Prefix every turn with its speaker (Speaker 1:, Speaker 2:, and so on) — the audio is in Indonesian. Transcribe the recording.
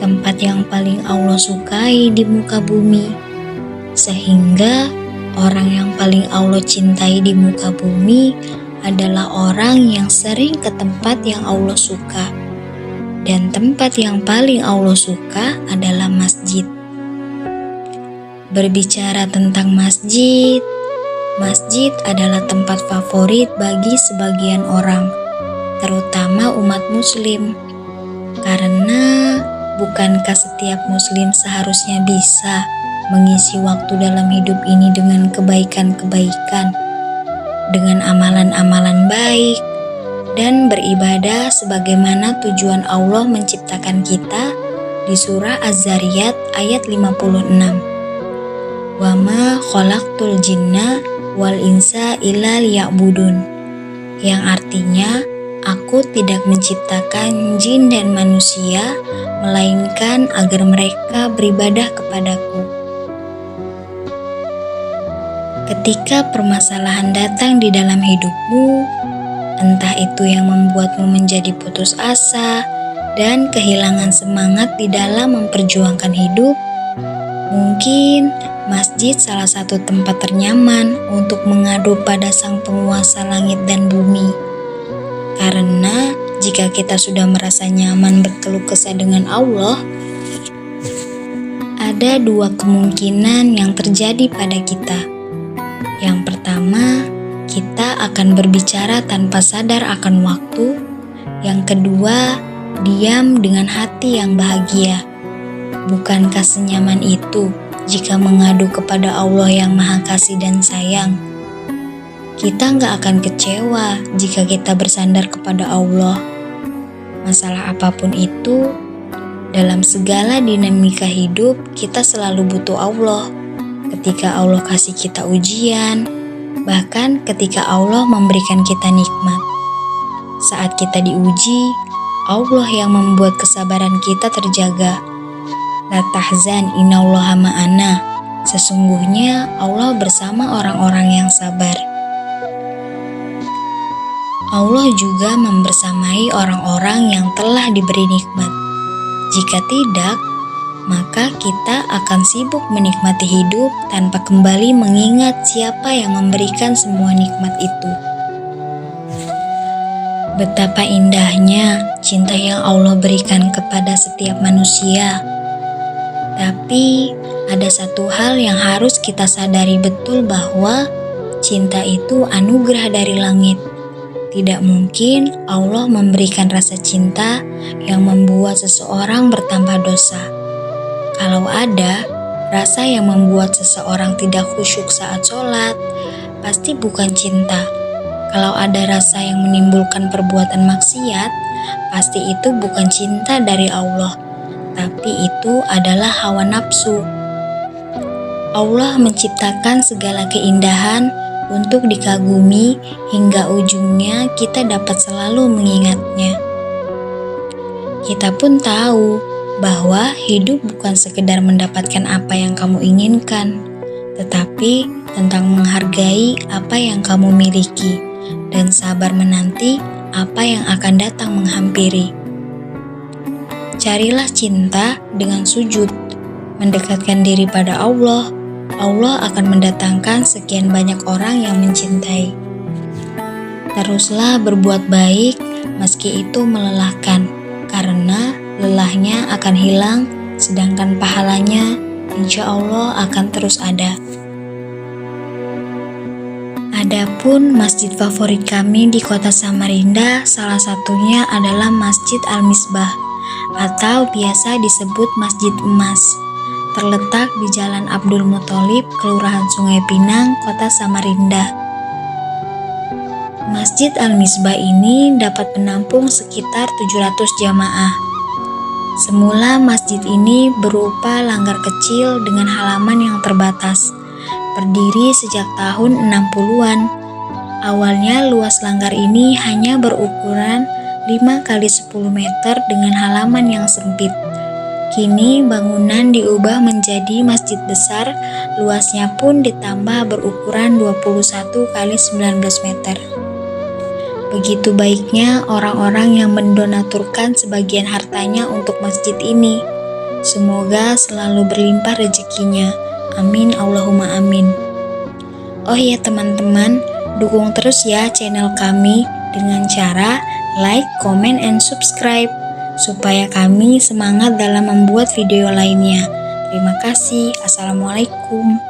Speaker 1: tempat yang paling Allah sukai di muka bumi, sehingga orang yang paling Allah cintai di muka bumi adalah orang yang sering ke tempat yang Allah suka. Dan tempat yang paling Allah suka adalah masjid. Berbicara tentang masjid, masjid adalah tempat favorit bagi sebagian orang, terutama umat muslim. Karena bukankah setiap muslim seharusnya bisa mengisi waktu dalam hidup ini dengan kebaikan-kebaikan, dengan amalan-amalan baik, dan beribadah sebagaimana tujuan Allah menciptakan kita di surah Az-Zariyat ayat 56. Wa ma khalaqtul jinna wal insa illa liya'budun, yang artinya aku tidak menciptakan jin dan manusia melainkan agar mereka beribadah kepadaku. Ketika permasalahan datang di dalam hidupmu, entah itu yang membuatmu menjadi putus asa dan kehilangan semangat di dalam memperjuangkan hidup, mungkin masjid salah satu tempat ternyaman untuk mengadu pada Sang Penguasa langit dan bumi. Karena jika kita sudah merasa nyaman berkeluh kesah dengan Allah, ada dua kemungkinan yang terjadi pada kita. Yang pertama, kita akan berbicara tanpa sadar akan waktu. Yang kedua, diam dengan hati yang bahagia. Bukankah senyaman itu jika mengadu kepada Allah yang Maha Kasih dan Sayang? Kita nggak akan kecewa jika kita bersandar kepada Allah. Masalah apapun itu, dalam segala dinamika hidup, kita selalu butuh Allah. Ketika Allah kasih kita ujian, bahkan ketika Allah memberikan kita nikmat. Saat kita diuji, Allah yang membuat kesabaran kita terjaga. La tahzan innallaha ma'ana. Sesungguhnya Allah bersama orang-orang yang sabar. Allah juga membersamai orang-orang yang telah diberi nikmat. Jika tidak, maka kita akan sibuk menikmati hidup tanpa kembali mengingat siapa yang memberikan semua nikmat itu. Betapa indahnya cinta yang Allah berikan kepada setiap manusia. Tapi ada satu hal yang harus kita sadari betul, bahwa cinta itu anugerah dari langit. Tidak mungkin Allah memberikan rasa cinta yang membuat seseorang bertambah dosa. Kalau ada rasa yang membuat seseorang tidak khusyuk saat sholat, pasti bukan cinta. Kalau ada rasa yang menimbulkan perbuatan maksiat, pasti itu bukan cinta dari Allah, tapi itu adalah hawa nafsu. Allah menciptakan segala keindahan untuk dikagumi hingga ujungnya kita dapat selalu mengingatnya. Kita pun tahu bahwa hidup bukan sekedar mendapatkan apa yang kamu inginkan, tetapi tentang menghargai apa yang kamu miliki dan sabar menanti apa yang akan datang menghampiri. Carilah cinta dengan sujud, mendekatkan diri pada Allah. Allah akan mendatangkan sekian banyak orang yang mencintai. Teruslah berbuat baik meski itu melelahkan, karena lelahnya akan hilang, sedangkan pahalanya insya Allah akan terus ada. Adapun masjid favorit kami di kota Samarinda, salah satunya adalah Masjid Al-Misbah atau biasa disebut Masjid Emas. Terletak di Jalan Abdul Muthalib, Kelurahan Sungai Pinang, Kota Samarinda. Masjid Al-Misbah ini dapat menampung sekitar 700 jamaah. Semula masjid ini berupa langgar kecil dengan halaman yang terbatas, berdiri sejak tahun 60-an. Awalnya luas langgar ini hanya berukuran 5 x 10 meter dengan halaman yang sempit. Kini bangunan diubah menjadi masjid besar, luasnya pun ditambah berukuran 21 x 19 meter. Begitu baiknya orang-orang yang mendonaturkan sebagian hartanya untuk masjid ini. Semoga selalu berlimpah rezekinya. Amin Allahumma amin. Oh iya teman-teman, dukung terus ya channel kami dengan cara like, comment, and subscribe supaya kami semangat dalam membuat video lainnya. Terima kasih. Assalamualaikum.